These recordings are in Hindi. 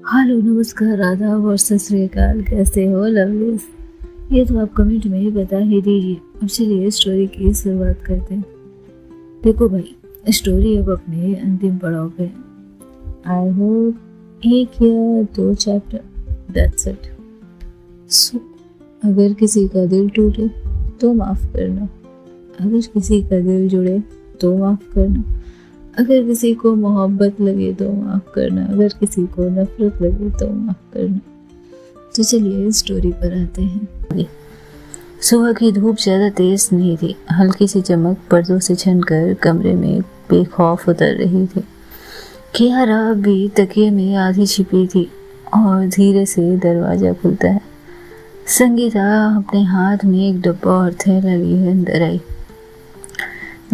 हेलो नमस्कार आदाब और सत श्री अकाल। कैसे हो लवलीज? ये तो आप कमेंट में ही बता ही दीजिए। अब चलिए स्टोरी की शुरुआत करते हैं। देखो भाई, स्टोरी अब अपने अंतिम पड़ाव पे। आई होप 1 या 2 चैप्टर, दैट्स इट। सो अगर किसी का दिल टूटे तो माफ करना, अगर किसी का दिल जुड़े तो माफ करना, अगर किसी को मोहब्बत लगे तो माफ़ करना, अगर किसी को नफरत लगे तो माफ़ करना। तो चलिए स्टोरी पर आते हैं। सुबह की धूप ज़्यादा तेज नहीं थी। हल्की सी चमक पर्दों से छनकर कमरे में बेखौफ उतर रही थी। कियारा भी तकिए में आधी छिपी थी और धीरे से दरवाज़ा खुलता है। संगीता अपने हाथ में एक डब्बा और थैला लिए अंदर आई।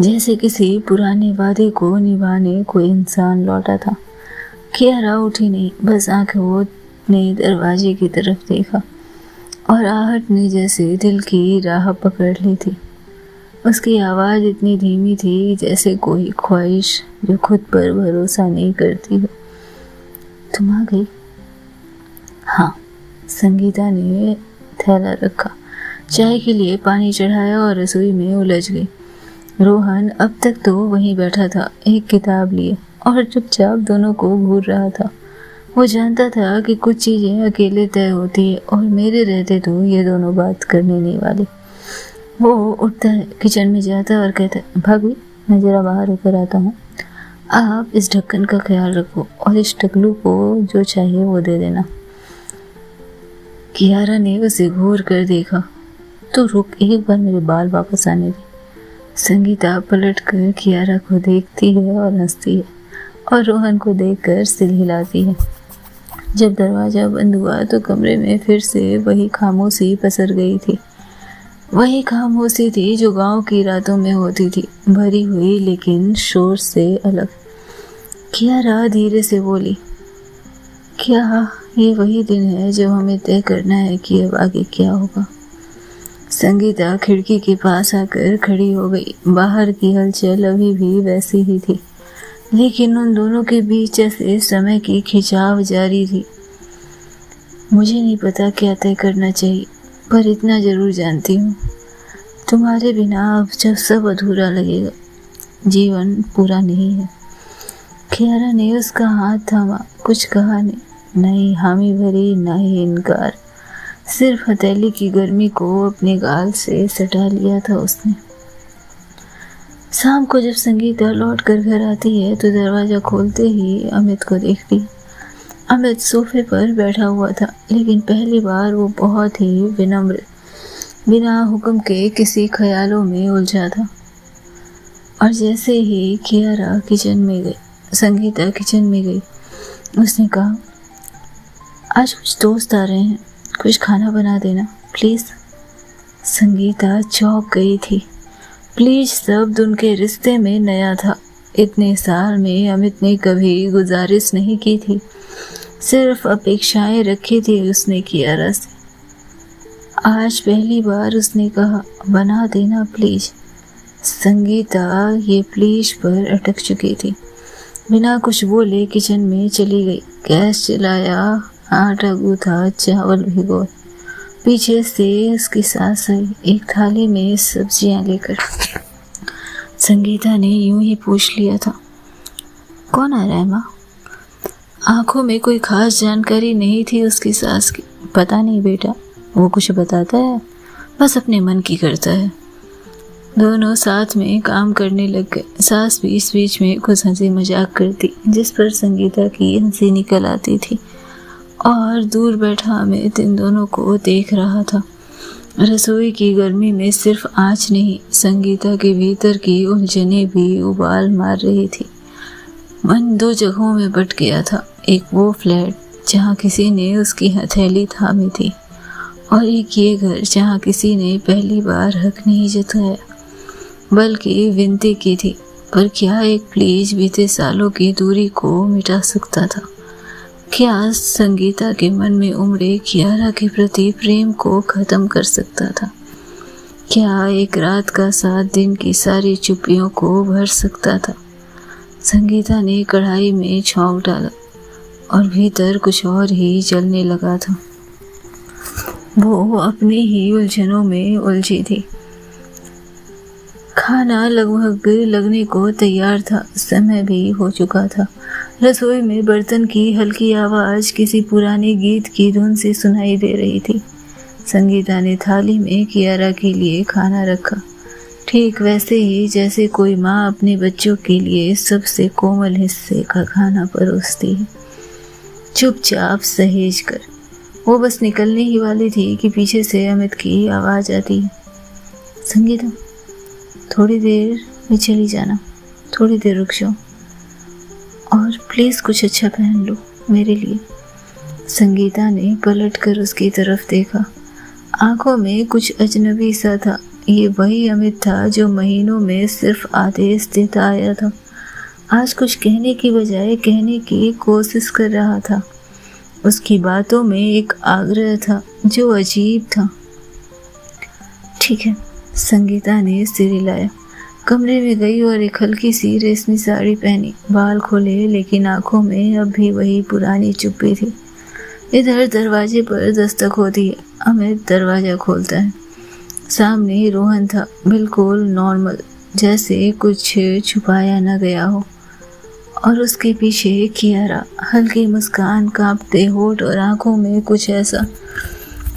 जैसे किसी पुराने वादे को निभाने कोई इंसान लौटा था। कियारा उठी नहीं, बस आंखों ने दरवाजे की तरफ देखा और आहट ने जैसे दिल की राह पकड़ ली थी। उसकी आवाज़ इतनी धीमी थी जैसे कोई ख्वाहिश जो खुद पर भरोसा नहीं करती हो। तुम आ गई? हाँ। संगीता ने थैला रखा, चाय के लिए पानी चढ़ाया और रसोई में उलझ गई। रोहन अब तक तो वहीं बैठा था, एक किताब लिए और चुपचाप दोनों को घूर रहा था। वो जानता था कि कुछ चीज़ें अकेले तय होती है और मेरे रहते तो ये दोनों बात करने नहीं वाले। वो उठता है, किचन में जाता है और कहता है, भाभी मैं ज़रा बाहर होकर आता हूँ। आप इस ढक्कन का ख्याल रखो और इस टकलू को जो चाहिए वो दे देना। कियारा ने उसे घूर कर देखा। तो रुक, एक बार मेरे बाल वापस आने दे। संगीता पलटकर कियारा को देखती है और हंसती है और रोहन को देखकर सिर हिलाती है। जब दरवाज़ा बंद हुआ तो कमरे में फिर से वही खामोशी पसर गई थी। वही खामोशी थी जो गांव की रातों में होती थी, भरी हुई लेकिन शोर से अलग। कियारा धीरे से बोली, क्या ये वही दिन है जब हमें तय करना है कि अब आगे क्या होगा? संगीता खिड़की के पास आकर खड़ी हो गई। बाहर की हलचल अभी भी वैसी ही थी, लेकिन उन दोनों के बीच जैसे समय की खिंचाव जारी थी। मुझे नहीं पता क्या तय करना चाहिए, पर इतना जरूर जानती हूँ, तुम्हारे बिना अब जब सब अधूरा लगेगा, जीवन पूरा नहीं है। कियारा ने उसका हाथ थामा, कुछ कहा नहीं, न ही हामी भरी न ही इनकार, सिर्फ हथेली की गर्मी को अपने गाल से सटा लिया था उसने। शाम को जब संगीता लौट कर घर आती है तो दरवाज़ा खोलते ही अमित को देखती। अमित सोफे पर बैठा हुआ था, लेकिन पहली बार वो बहुत ही विनम्र, बिना हुक्म के किसी ख्यालों में उलझा था। और जैसे ही कियारा किचन में गई, संगीता किचन में गई, उसने कहा, आज कुछ दोस्त आ रहे हैं, कुछ खाना बना देना प्लीज़। संगीता चौंक गई थी। प्लीज शब्द उनके रिश्ते में नया था। इतने साल में अमित ने कभी गुजारिश नहीं की थी, सिर्फ अपेक्षाएं रखी थी उसने कियारा से। आज पहली बार उसने कहा, बना देना प्लीज। संगीता ये प्लीज पर अटक चुकी थी। बिना कुछ बोले किचन में चली गई। गैस जलाया, आटा गूंथा, चावल भिगोए। पीछे से उसकी सास आई, एक थाली में सब्जियां लेकर। संगीता ने यूं ही पूछ लिया था, कौन आ रहा है माँ? आंखों में कोई खास जानकारी नहीं थी उसकी सास की। पता नहीं बेटा, वो कुछ बताता है, बस अपने मन की करता है। दोनों साथ में काम करने लग गए। सास बीच बीच में कुछ हंसी मजाक करती, जिस पर संगीता की हंसी निकल आती थी, और दूर बैठा अमित इन दोनों को देख रहा था। रसोई की गर्मी में सिर्फ आँच नहीं, संगीता के भीतर की उलझने भी उबाल मार रही थी। मन 2 जगहों में बट गया था। एक वो फ्लैट जहाँ किसी ने उसकी हथेली थामी थी, और एक ये घर जहाँ किसी ने पहली बार हक नहीं जताया, बल्कि विनती की थी। पर क्या एक प्लीज बीते सालों की दूरी को मिटा सकता था? क्या संगीता के मन में उमड़े कियारा के प्रति प्रेम को खत्म कर सकता था? क्या एक रात का साथ दिन की सारी चुप्पियों को भर सकता था? संगीता ने कढ़ाई में छौंक डाला। और भीतर कुछ और ही चलने लगा था। वो अपनी ही उलझनों में उलझी थी। खाना लगभग लगने को तैयार था, समय भी हो चुका था। रसोई में बर्तन की हल्की आवाज किसी पुराने गीत की धुन से सुनाई दे रही थी। संगीता ने थाली में कियारा के लिए खाना रखा, ठीक वैसे ही जैसे कोई माँ अपने बच्चों के लिए सबसे कोमल हिस्से का खाना परोसती है, चुपचाप सहेज कर। वो बस निकलने ही वाली थी कि पीछे से अमित की आवाज आती है, संगीता थोड़ी देर में चली जाना, थोड़ी देर रुक जाओ और प्लीज कुछ अच्छा पहन लो मेरे लिए। संगीता ने पलट कर उसकी तरफ देखा, आंखों में कुछ अजनबी सा था। ये वही अमित था जो महीनों में सिर्फ आदेश देता आया था। आज कुछ कहने की बजाय कहने की कोशिश कर रहा था। उसकी बातों में एक आग्रह था जो अजीब था। ठीक है, संगीता ने सिर हिलाया, कमरे में गई और एक हल्की सी रेशमी साड़ी पहनी, बाल खोले लेकिन आंखों में अब भी वही पुरानी चुप्पी थी। इधर दरवाजे पर दस्तक होती है। अमित दरवाजा खोलता है। सामने रोहन था, बिल्कुल नॉर्मल, जैसे कुछ छुपाया न गया हो। और उसके पीछे कियारा, हल्की मुस्कान, कांपते होठ और आंखों में कुछ ऐसा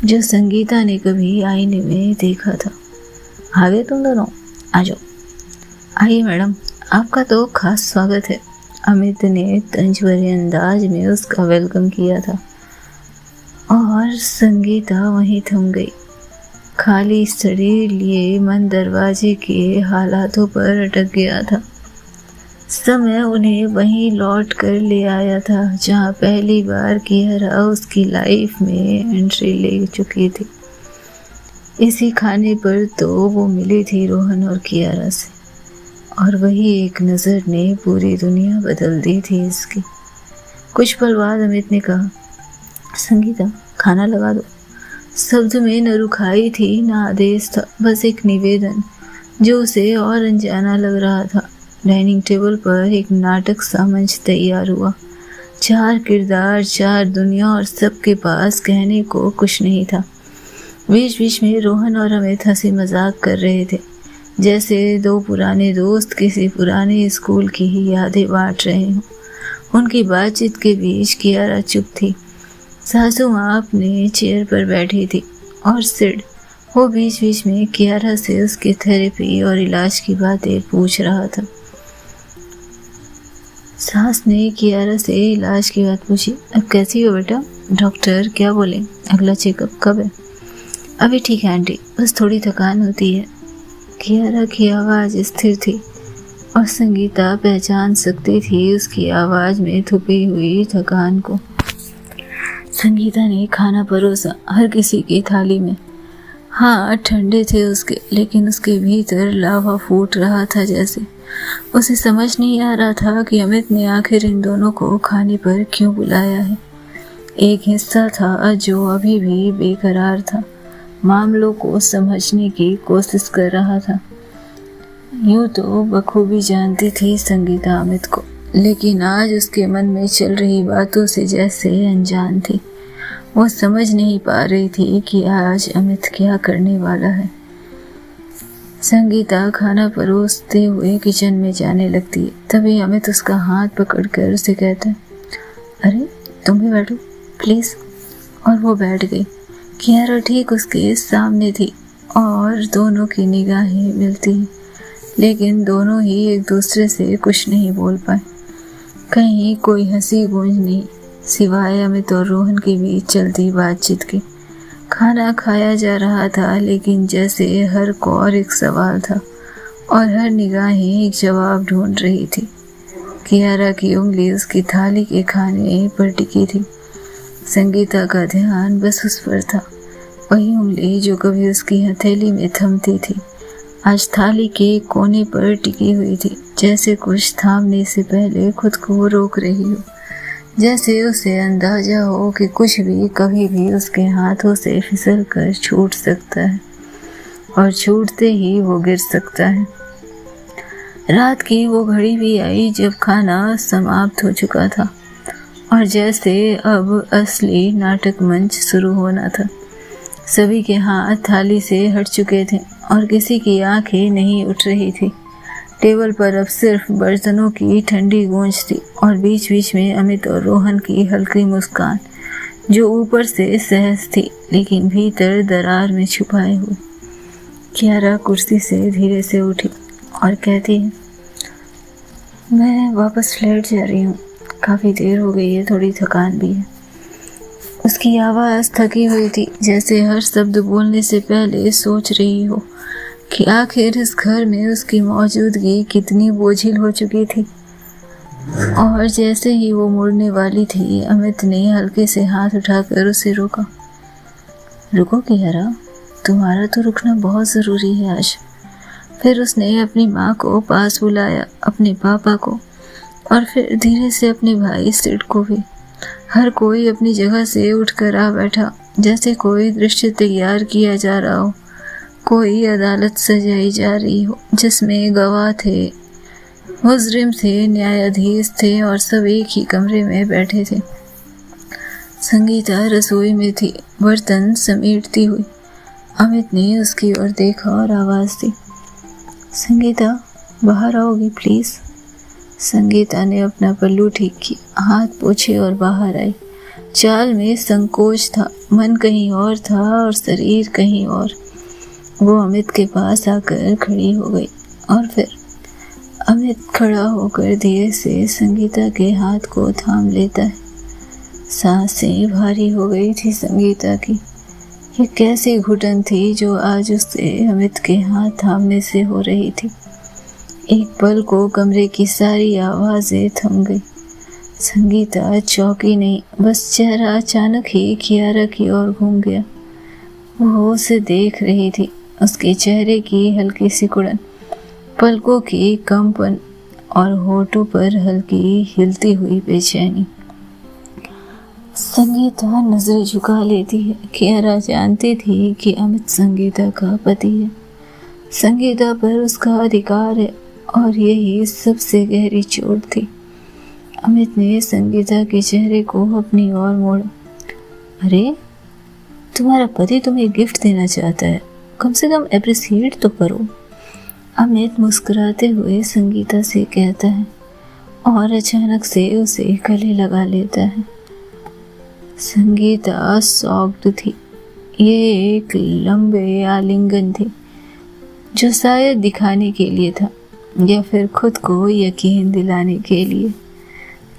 जो संगीता ने कभी आईने में देखा था। आ गए तुम दोनों, आ जाओ। आइए मैडम, आपका तो खास स्वागत है। अमित ने तंज भरे अंदाज में उसका वेलकम किया था और संगीता वहीं थम गई। खाली शरीर लिए मन दरवाजे के हालातों पर अटक गया था। समय उन्हें वहीं लौट कर ले आया था जहाँ पहली बार कियारा उसकी लाइफ में एंट्री ले चुकी थी। इसी खाने पर तो वो मिली थी रोहन और कियारा से, और वही एक नज़र ने पूरी दुनिया बदल दी थी इसकी। कुछ पल बाद अमित ने कहा, संगीता खाना लगा दो। शब्द में न रुखाई थी न आदेश था, बस एक निवेदन जो उसे और अनजाना लग रहा था। डाइनिंग टेबल पर एक नाटक सा मंच तैयार हुआ। 4 किरदार, 4 दुनिया और सबके पास कहने को कुछ नहीं था। बीच बीच में रोहन और अमित हंसी मजाक कर रहे थे, जैसे 2 पुराने दोस्त किसी पुराने स्कूल की ही यादें बांट रहे हों। उनकी बातचीत के बीच कियारा चुप थी। सासू माँ अपने चेयर पर बैठी थी और सिड, वो बीच बीच में कियारा से उसकी थेरेपी और इलाज की बातें पूछ रहा था। सास ने कियारा से इलाज की बात पूछी, अब कैसी हो बेटा? डॉक्टर क्या बोले? अगला चेकअप कब है? अभी ठीक है आंटी, बस थोड़ी थकान होती है। कियारा की आवाज़ स्थिर थी और संगीता पहचान सकती थी उसकी आवाज़ में छुपी हुई थकान को। संगीता ने खाना परोसा हर किसी की थाली में। हाँ, ठंडे थे उसके, लेकिन उसके भीतर लावा फूट रहा था जैसे। उसे समझ नहीं आ रहा था कि अमित ने आखिर इन दोनों को खाने पर क्यों बुलाया है। एक हिस्सा था जो अभी भी बेकरार था, मामलों को समझने की कोशिश कर रहा था। यूं तो बखूबी जानती थी संगीता अमित को, लेकिन आज उसके मन में चल रही बातों से जैसे अनजान थी। वो समझ नहीं पा रही थी कि आज अमित क्या करने वाला है। संगीता खाना परोसते हुए किचन में जाने लगती है, तभी अमित उसका हाथ पकड़कर उसे कहता है, अरे तुम भी बैठो प्लीज। और वो बैठ गई। कियारा ठीक उसके सामने थी और दोनों की निगाहें मिलती, लेकिन दोनों ही एक दूसरे से कुछ नहीं बोल पाए। कहीं कोई हंसी गूंज नहीं, सिवाय अमित और रोहन के बीच चलती बातचीत के। खाना खाया जा रहा था, लेकिन जैसे हर कौर एक सवाल था और हर निगाहें एक जवाब ढूंढ रही थी। कियारा की उंगली उसकी थाली के खाने पर टिकी थी। संगीता का ध्यान बस उस पर था। वही उंगली जो कभी उसकी हथेली में थमती थी, आज थाली के कोने पर टिकी हुई थी, जैसे कुछ थामने से पहले खुद को रोक रही हो। जैसे उसे अंदाजा हो कि कुछ भी कभी भी उसके हाथों से फिसल कर छूट सकता है और छूटते ही वो गिर सकता है। रात की वो घड़ी भी आई जब खाना समाप्त हो चुका था और जैसे अब असली नाटक मंच शुरू होना था। सभी के हाथ थाली से हट चुके थे और किसी की आंखें नहीं उठ रही थी। टेबल पर अब सिर्फ बर्तनों की ठंडी गूंज थी और बीच बीच में अमित और रोहन की हल्की मुस्कान, जो ऊपर से सहज थी लेकिन भीतर दरार में छुपाए हुए। कियारा कुर्सी से धीरे से उठी और कहती है, मैं वापस फ्लैट जा रही हूँ, काफ़ी देर हो गई है, थोड़ी थकान भी है। उसकी आवाज़ थकी हुई थी, जैसे हर शब्द बोलने से पहले सोच रही हो कि आखिर इस घर में उसकी मौजूदगी कितनी बोझिल हो चुकी थी। और जैसे ही वो मुड़ने वाली थी, अमित ने हल्के से हाथ उठाकर उसे रोका। रुको कियारा, तुम्हारा तो रुकना बहुत ज़रूरी है आज। फिर उसने अपनी माँ को पास बुलाया, अपने पापा को, और फिर धीरे से अपने भाई सिड को भी। हर कोई अपनी जगह से उठकर आ बैठा, जैसे कोई दृश्य तैयार किया जा रहा हो, कोई अदालत सजाई जा रही हो जिसमें गवाह थे, मुजरिम थे, न्यायाधीश थे और सब एक ही कमरे में बैठे थे। संगीता रसोई में थी, बर्तन समेटती हुई। अमित ने उसकी ओर देखा और आवाज़ दी, संगीता, बाहर आओगी प्लीज़। संगीता ने अपना पल्लू ठीक किया, हाथ पोंछे और बाहर आई। चाल में संकोच था, मन कहीं और था और शरीर कहीं और। वो अमित के पास आकर खड़ी हो गई और फिर अमित खड़ा होकर धीरे से संगीता के हाथ को थाम लेता है। सांसें भारी हो गई थी संगीता की। ये कैसी घुटन थी जो आज उससे अमित के हाथ थामने से हो रही थी। एक पल को कमरे की सारी आवाज़ें थम गई। संगीता चौंकी नहीं, बस चेहरा अचानक ही कियारा की ओर घूम गया। वो उसे देख रही थी, उसके चेहरे की हल्की सी कुड़न, पलकों की कंपन और होठों पर हल्की हिलती हुई बेचैनी। संगीता नजर झुका लेती है। कियारा जानती थी कि अमित संगीता का पति है, संगीता पर उसका अधिकार है और यही सबसे गहरी चोट थी। अमित ने संगीता के चेहरे को अपनी ओर मोड़ा। अरे, तुम्हारा पति तुम्हें गिफ्ट देना चाहता है, कम से कम अप्रिशिएट तो करो। अमित मुस्कुराते हुए संगीता से कहता है और अचानक से उसे गले लगा लेता है। संगीता शॉक्ड थी। ये एक लंबे आलिंगन थी जो शायद दिखाने के लिए था या फिर खुद को यकीन दिलाने के लिए।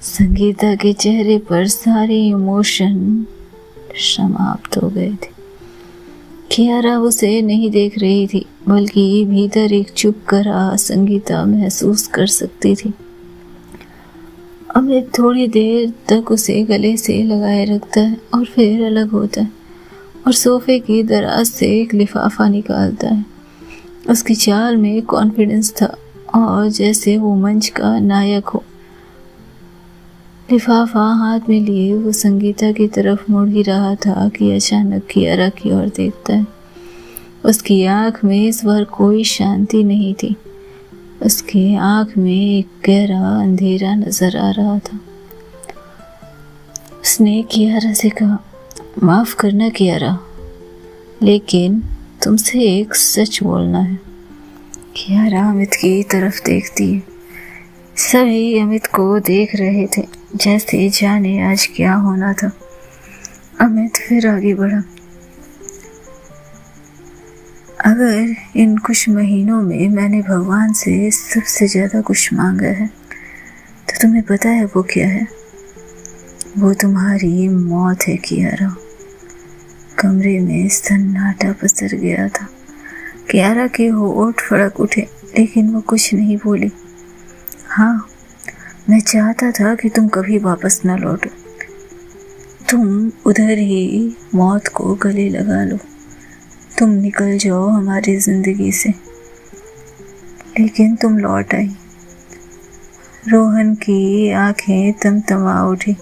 संगीता के चेहरे पर सारे इमोशन समाप्त हो गए थे। कियारा उसे नहीं देख रही थी, बल्कि भीतर एक चुप कराह संगीता महसूस कर सकती थी। अमित थोड़ी देर तक उसे गले से लगाए रखता है और फिर अलग होता है और सोफे की दराज से एक लिफाफा निकालता है। उसकी चाल में कॉन्फिडेंस था और जैसे वो मंच का नायक हो। लिफाफा हाथ में लिए वो संगीता की तरफ मुड़ ही रहा था कि अचानक कियारा की ओर देखता है। उसकी आंख में इस बार कोई शांति नहीं थी। उसकी आंख में एक गहरा अंधेरा नजर आ रहा था। उसने कियारा से कहा, माफ करना कियारा, लेकिन तुमसे एक सच बोलना है। कियारा अमित की तरफ देखती है। सभी अमित को देख रहे थे, जैसे जाने आज क्या होना था। अमित फिर आगे बढ़ा। अगर इन कुछ महीनों में मैंने भगवान से सबसे ज़्यादा कुछ मांगा है तो तुम्हें पता है वो क्या है? वो तुम्हारी मौत है कियारा। कमरे में सन्नाटा पसर गया था। कियारा के होंठ फड़क उठे, लेकिन वो कुछ नहीं बोली। हाँ, मैं चाहता था कि तुम कभी वापस न लौटो। तुम उधर ही मौत को गले लगा लो, तुम निकल जाओ हमारी ज़िंदगी से। लेकिन तुम लौट आई। रोहन की आंखें तमतमा उठी।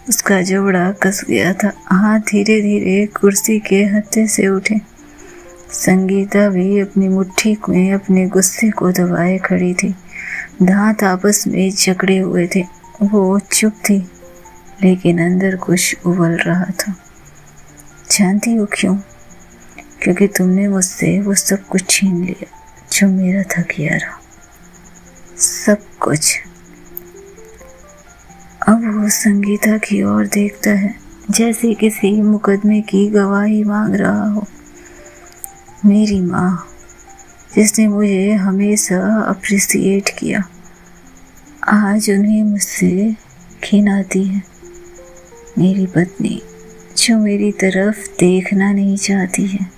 उसका जबड़ा कस गया था। हाथ धीरे धीरे कुर्सी के हत्थे से उठे। संगीता भी अपनी मुट्ठी में अपने गुस्से को दबाए खड़ी थी। दांत आपस में जकड़े हुए थे। वो चुप थी, लेकिन अंदर कुछ उबल रहा था। जानती हो क्यों? क्योंकि तुमने मुझसे वो सब कुछ छीन लिया जो मेरा था कियारा, सब कुछ। अब वो संगीता की ओर देखता है जैसे किसी मुकदमे की गवाही मांग रहा हो। मेरी माँ, जिसने मुझे हमेशा अप्रिसिएट किया, आज उन्हें मुझसे घिन आती है। मेरी पत्नी, जो मेरी तरफ देखना नहीं चाहती है।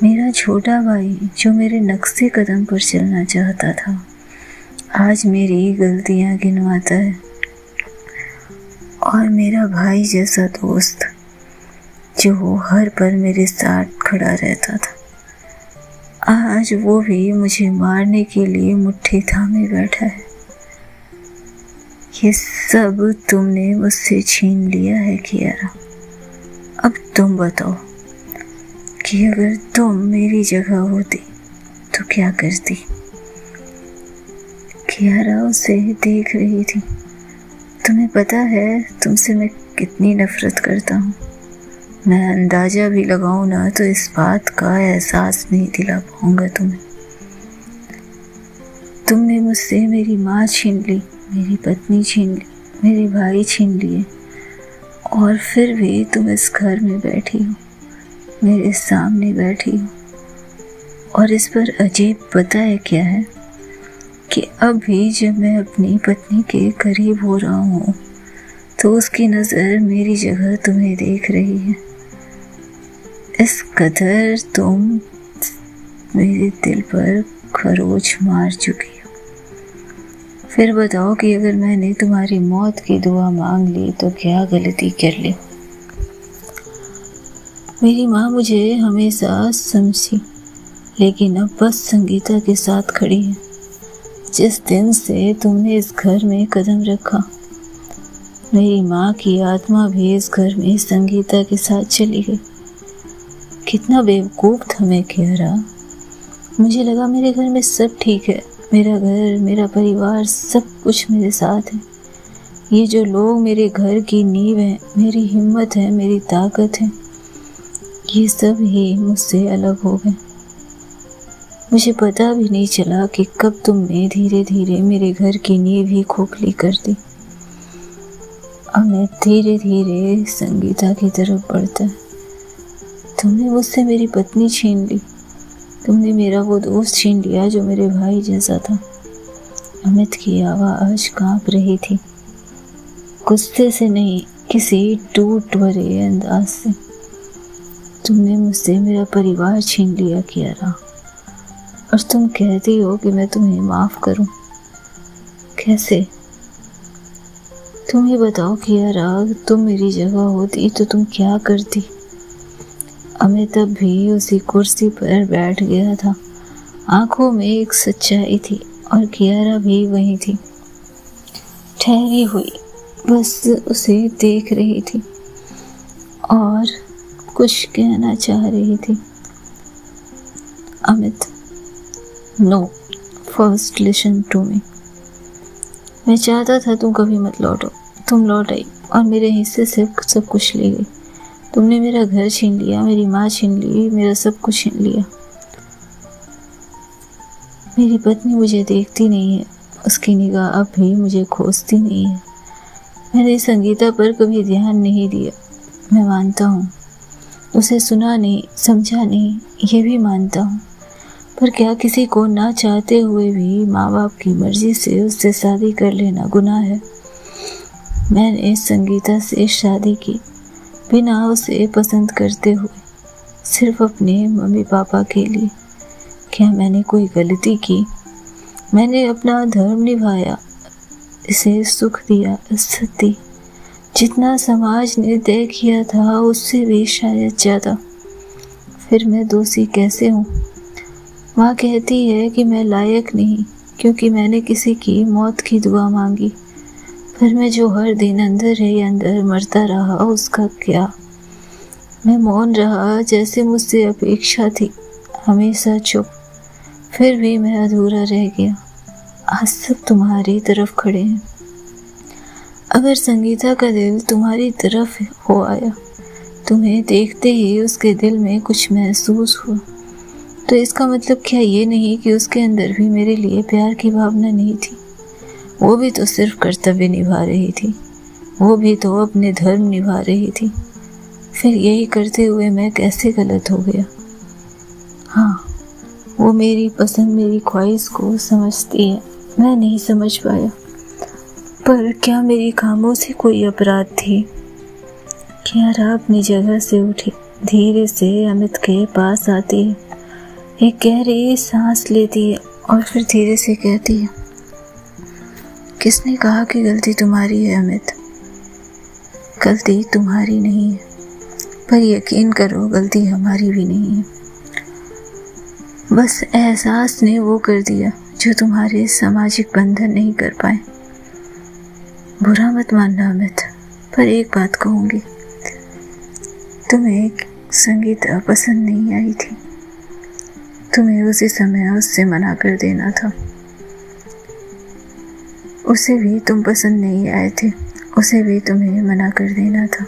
मेरा छोटा भाई, जो मेरे नक्शे कदम पर चलना चाहता था, आज मेरी गलतियाँ गिनवाता है। और मेरा भाई जैसा दोस्त, जो हर पल मेरे साथ खड़ा रहता था, आज वो भी मुझे मारने के लिए मुट्ठी थामे बैठा है। ये सब तुमने मुझसे छीन लिया है कियारा। अब तुम बताओ कि अगर तुम मेरी जगह होती तो क्या करती? कियारा उसे देख रही थी। तुम्हें पता है तुमसे मैं कितनी नफरत करता हूँ। मैं अंदाजा भी लगाऊं ना तो इस बात का एहसास नहीं दिला पाऊंगा तुम्हें। तुमने मुझसे मेरी माँ छीन ली, मेरी पत्नी छीन ली, मेरे भाई छीन लिए, और फिर भी तुम इस घर में बैठी हो, मेरे सामने बैठी हो। और इस पर अजीब पता है क्या है कि अभी जब मैं अपनी पत्नी के करीब हो रहा हूँ तो उसकी नज़र मेरी जगह तुम्हें देख रही है। इस कदर तुम मेरे दिल पर खरोच मार चुकी हो। फिर बताओ कि अगर मैंने तुम्हारी मौत की दुआ मांग ली तो क्या गलती कर ली? मेरी माँ मुझे हमेशा समझी, लेकिन अब बस संगीता के साथ खड़ी है। जिस दिन से तुमने इस घर में कदम रखा, मेरी माँ की आत्मा भी इस घर में संगीता के साथ चली गई। कितना बेवकूफ़ था मैं कियारा। मुझे लगा मेरे घर में सब ठीक है, मेरा घर, मेरा परिवार, सब कुछ मेरे साथ है। ये जो लोग मेरे घर की नींव हैं, मेरी हिम्मत है, मेरी ताकत है, ये सब ही मुझसे अलग हो गए। मुझे पता भी नहीं चला कि कब तुमने धीरे धीरे मेरे घर की नींव ही खोखली कर दी। अब मैं धीरे धीरे संगीता की तरफ बढ़ता है। तुमने मुझसे मेरी पत्नी छीन ली, तुमने मेरा वो दोस्त छीन लिया जो मेरे भाई जैसा था। अमित की आवाज़ कांप रही थी, गुस्से से नहीं, किसी टूट भरे अंदाज से। तुमने मुझसे मेरा परिवार छीन लिया कियारा, और तुम कहती हो कि मैं तुम्हें माफ़ करूं। कैसे? तुम ही बताओ कियारा, तुम मेरी जगह होती तो तुम क्या करती? अमित अब भी उसी कुर्सी पर बैठ गया था। आंखों में एक सच्चाई थी और कियारा भी वहीं थी, ठहरी हुई, बस उसे देख रही थी और कुछ कहना चाह रही थी। Amit, no, first listen to me. मैं चाहता था तुम कभी मत लौटो। तुम लौट आई और मेरे हिस्से से सब कुछ ले गई। तुमने मेरा घर छीन लिया, मेरी माँ छीन ली, मेरा सब कुछ छीन लिया। मेरी पत्नी मुझे देखती नहीं है, उसकी निगाह अब भी मुझे खोजती नहीं है। मैंने संगीता पर कभी ध्यान नहीं दिया, मैं मानता हूँ। उसे सुना नहीं, समझा नहीं, ये भी मानता हूँ। पर क्या किसी को ना चाहते हुए भी माँ बाप की मर्जी से उससे शादी कर लेना गुनाह है? मैंने संगीता से शादी की बिना उसे पसंद करते हुए, सिर्फ अपने मम्मी पापा के लिए। क्या मैंने कोई गलती की? मैंने अपना धर्म निभाया, इसे सुख दिया, इज्जत दी, जितना समाज ने तय किया था उससे भी शायद ज़्यादा। फिर मैं दोषी कैसे हूँ? माँ कहती है कि मैं लायक नहीं क्योंकि मैंने किसी की मौत की दुआ मांगी, पर मैं जो हर दिन अंदर ही अंदर मरता रहा उसका क्या? मैं मौन रहा जैसे मुझसे अपेक्षा थी, हमेशा चुप। फिर भी मैं अधूरा रह गया। आज सब तुम्हारी तरफ खड़े हैं। अगर संगीता का दिल तुम्हारी तरफ हो आया, तुम्हें देखते ही उसके दिल में कुछ महसूस हुआ, तो इसका मतलब क्या ये नहीं कि उसके अंदर भी मेरे लिए प्यार की भावना नहीं थी? वो भी तो सिर्फ कर्तव्य निभा रही थी, वो भी तो अपने धर्म निभा रही थी। फिर यही करते हुए मैं कैसे गलत हो गया? हाँ, वो मेरी पसंद, मेरी ख्वाहिश को समझती है, मैं नहीं समझ पाया। पर क्या मेरी खामोशी कोई अपराध थी? कियारा अपनी जगह से उठी, धीरे से अमित के पास आती है, एक गहरी सांस लेती है और फिर धीरे से कहती है, किसने कहा कि गलती तुम्हारी है अमित? गलती तुम्हारी नहीं है, पर यकीन करो गलती हमारी भी नहीं है। बस एहसास ने वो कर दिया जो तुम्हारे सामाजिक बंधन नहीं कर पाए। बुरा मत मानना अमित, पर एक बात कहूँगी, तुम्हें संगीता पसंद नहीं आई थी, तुम्हें उसी समय उससे मना कर देना था। उसे भी तुम पसंद नहीं आए थे, उसे भी तुम्हें मना कर देना था,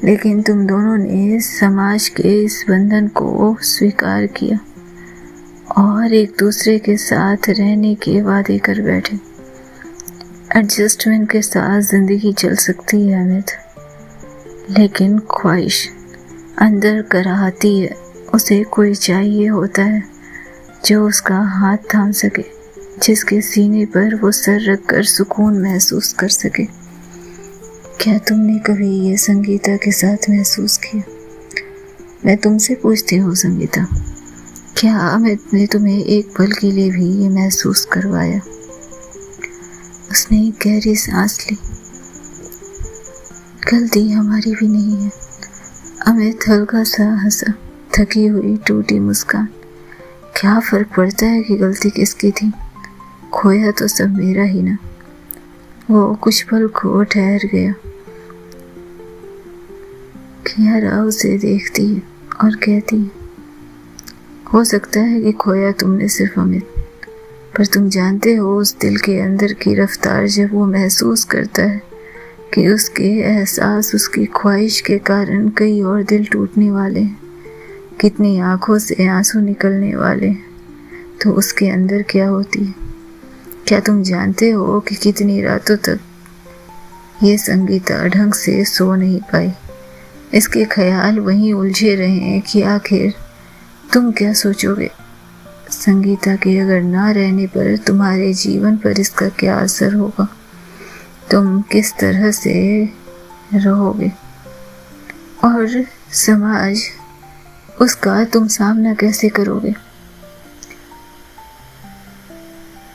लेकिन तुम दोनों ने समाज के इस बंधन को स्वीकार किया और एक दूसरे के साथ रहने के वादे कर बैठे। एडजस्टमेंट के साथ जिंदगी चल सकती है अमित, लेकिन ख्वाहिश अंदर कराहती है, उसे कोई चाहिए होता है जो उसका हाथ थाम सके, जिसके सीने पर वो सर रख कर सुकून महसूस कर सके। क्या तुमने कभी ये संगीता के साथ महसूस किया? मैं तुमसे पूछती हूँ संगीता, क्या अमित ने तुम्हें एक पल के लिए भी ये महसूस करवाया? उसने एक गहरी सांस ली। गलती हमारी भी नहीं है। अमित हल्का सा हंसा, थकी हुई टूटी मुस्कान। क्या फर्क पड़ता है कि गलती किसकी थी? खोया तो सब मेरा ही ना। वो कुछ पल को ठहर गया। कियारा उसे देखती है और कहती है, हो सकता है कि खोया तुमने सिर्फ अमित, पर तुम जानते हो उस दिल के अंदर की रफ्तार जब वो महसूस करता है कि उसके एहसास, उसकी ख्वाहिश के कारण कई और दिल टूटने वाले हैं, कितनी आंखों से आंसू निकलने वाले हैं, तो उसके अंदर क्या होती है? क्या तुम जानते हो कि कितनी रातों तक ये संगीता ढंग से सो नहीं पाई? इसके ख्याल वहीं उलझे रहे कि आखिर तुम क्या सोचोगे? संगीता के अगर ना रहने पर तुम्हारे जीवन पर इसका क्या असर होगा? तुम किस तरह से रहोगे और समाज उसका तुम सामना कैसे करोगे?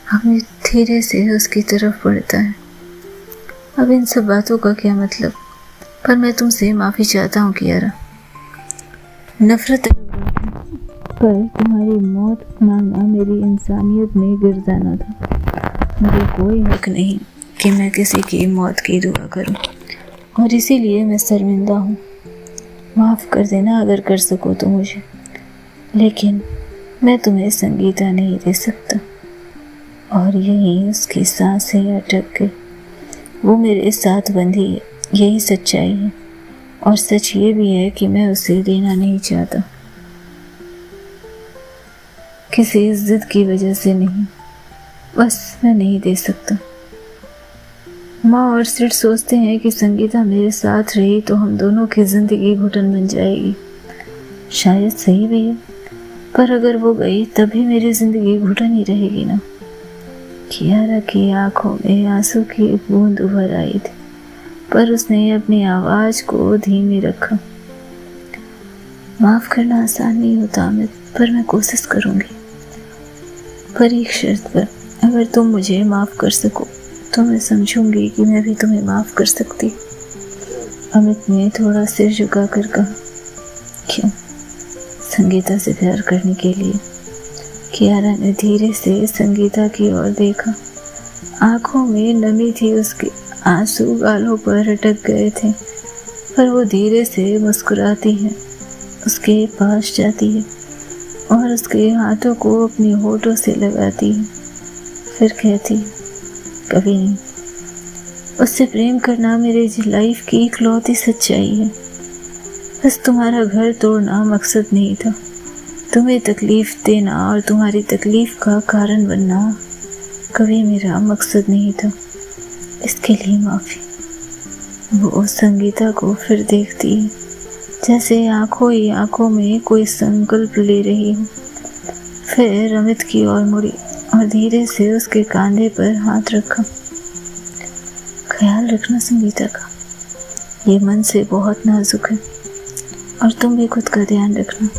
हमें धीरे से उसकी तरफ बढ़ता है। अब इन सब बातों का क्या मतलब? पर मैं तुमसे माफ़ी चाहता हूँ कियारा। नफरत पर तुम्हारी मौत मांगना मेरी इंसानियत में गिर जाना था। मुझे कोई हक नहीं कि मैं किसी की मौत की दुआ करूं, और इसीलिए मैं शर्मिंदा हूँ। माफ़ कर देना अगर कर सको तो मुझे, लेकिन मैं तुम्हें संगीता नहीं दे सकता। और यहीं उसकी सांसें अटक गई। वो मेरे साथ बंधी है, यही सच्चाई है, और सच ये भी है कि मैं उसे देना नहीं चाहता, किसी जिद की वजह से नहीं, बस मैं नहीं दे सकता। माँ और सिड सोचते हैं कि संगीता मेरे साथ रही तो हम दोनों की जिंदगी घुटन बन जाएगी। शायद सही भी है, पर अगर वो गई तभी मेरी जिंदगी घुटन ही रहेगी ना। कियारा की आंखों में आंसू की एक बूंद उभर आई थी, पर उसने अपनी आवाज को धीमी रखा। माफ करना आसान नहीं होता अमित, पर मैं कोशिश करूंगी। पर एक शर्त पर, अगर तुम मुझे माफ कर सको तो मैं समझूंगी कि मैं भी तुम्हें माफ कर सकती। अमित ने थोड़ा सिर झुका कर कहा। क्यों? संगीता से प्यार करने के लिए। कियारा ने धीरे से संगीता की ओर देखा। आंखों में नमी थी उसके, आंसू गालों पर अटक गए थे, पर वो धीरे से मुस्कुराती है, उसके पास जाती है और उसके हाथों को अपनी होठों से लगाती है। फिर कहती है, कभी नहीं, उससे प्रेम करना मेरे लाइफ की इकलौती सच्चाई है। बस तुम्हारा घर तोड़ना मकसद नहीं था। तुम्हें तकलीफ देना और तुम्हारी तकलीफ का कारण बनना कभी मेरा मकसद नहीं था। इसके लिए माफ़ी। वो संगीता को फिर देखती है, जैसे आंखों ही आंखों में कोई संकल्प ले रही हो। फिर अमित की ओर मुड़ी और धीरे से उसके कंधे पर हाथ रखा। ख्याल रखना संगीता का, ये मन से बहुत नाजुक है, और तुम भी खुद का ध्यान रखना।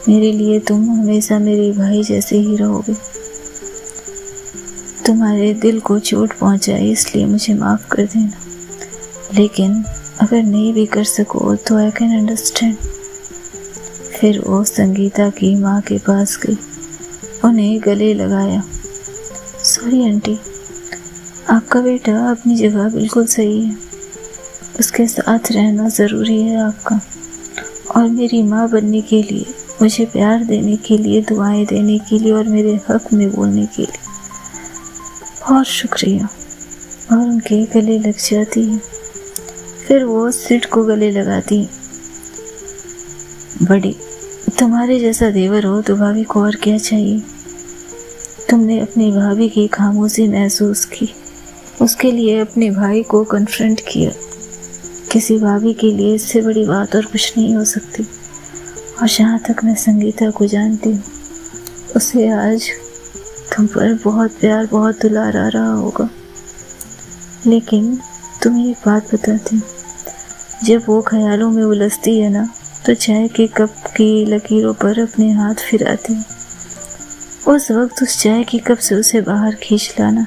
मेरे लिए तुम हमेशा मेरे भाई जैसे ही रहोगे। तुम्हारे दिल को चोट पहुंचाई इसलिए मुझे माफ़ कर देना, लेकिन अगर नहीं भी कर सको तो आई कैन अंडरस्टैंड। फिर वो संगीता की माँ के पास गई, उन्हें गले लगाया। सॉरी आंटी, आपका बेटा अपनी जगह बिल्कुल सही है। उसके साथ रहना ज़रूरी है आपका, और मेरी माँ बनने के लिए, मुझे प्यार देने के लिए, दुआएं देने के लिए और मेरे हक में बोलने के लिए बहुत शुक्रिया। और उनके गले लग जाती है। फिर वो सिड को गले लगाती है। बड़ी, तुम्हारे जैसा देवर हो तो भाभी को और क्या चाहिए। तुमने अपनी भाभी की खामोशी महसूस की, उसके लिए अपने भाई को कन्फ्रंट किया। किसी भाभी के लिए इससे बड़ी बात और कुछ नहीं हो सकती। और जहाँ तक मैं संगीता को जानती हूँ, उसे आज तुम पर बहुत प्यार, बहुत दुलार आ रहा होगा। लेकिन तुम्हें एक बात बताती हूँ, जब वो ख्यालों में उलझती है ना, तो चाय के कप की लकीरों पर अपने हाथ फिराती है। उस वक्त उस चाय के कप से उसे बाहर खींच लाना,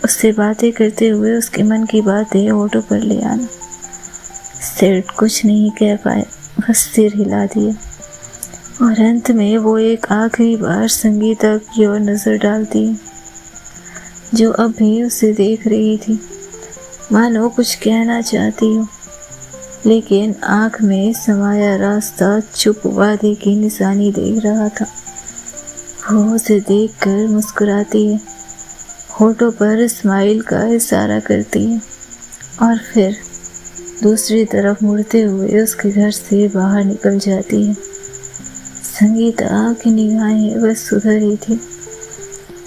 उससे बातें करते हुए उसके मन की बातें ऑटो पर ले आना। सेठ कुछ नहीं कह पाए, बस सिर हिला दिया। और अंत में वो एक आखिरी बार संगीता की ओर नजर डालती है, जो अब भी उसे देख रही थी, मानो कुछ कहना चाहती हो, लेकिन आंख में समाया रास्ता चुप वादे की निशानी देख रहा था। वो उसे देखकर मुस्कुराती है, होठों पर स्माइल का इशारा करती है, और फिर दूसरी तरफ मुड़ते हुए उसके घर से बाहर निकल जाती है। संगीता की निगाहें बस उधर ही थी।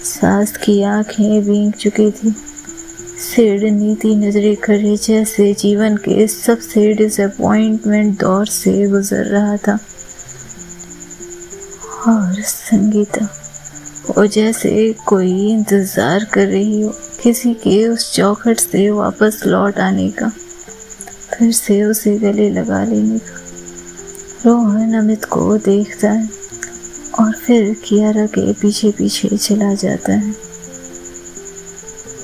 सास की आंखें भीग चुकी थी। सिड नीति नजरें करे, जैसे जीवन के सबसे डिसअपॉइंटमेंट दौर से गुजर रहा था। और संगीता, वो जैसे कोई इंतजार कर रही हो किसी के उस चौखट से वापस लौट आने का, फिर से उसे गले लगा लेने का। रोहन अमित को देखता है और फिर कियारा के पीछे पीछे चला जाता है।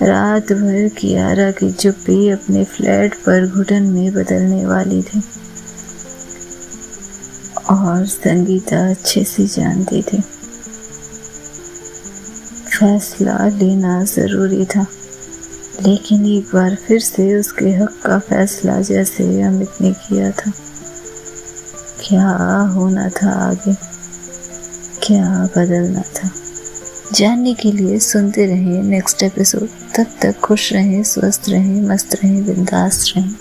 रात भर कियारा की चुप्पी अपने फ्लैट पर घुटन में बदलने वाली थी, और संगीता अच्छे से जानती थी फैसला लेना जरूरी था। लेकिन एक बार फिर से उसके हक का फैसला जैसे अमित ने किया था। क्या होना था आगे, क्या बदलना था, जानने के लिए सुनते रहें नेक्स्ट एपिसोड। तब तक खुश रहें, स्वस्थ रहें, मस्त रहें, बिंदास रहें।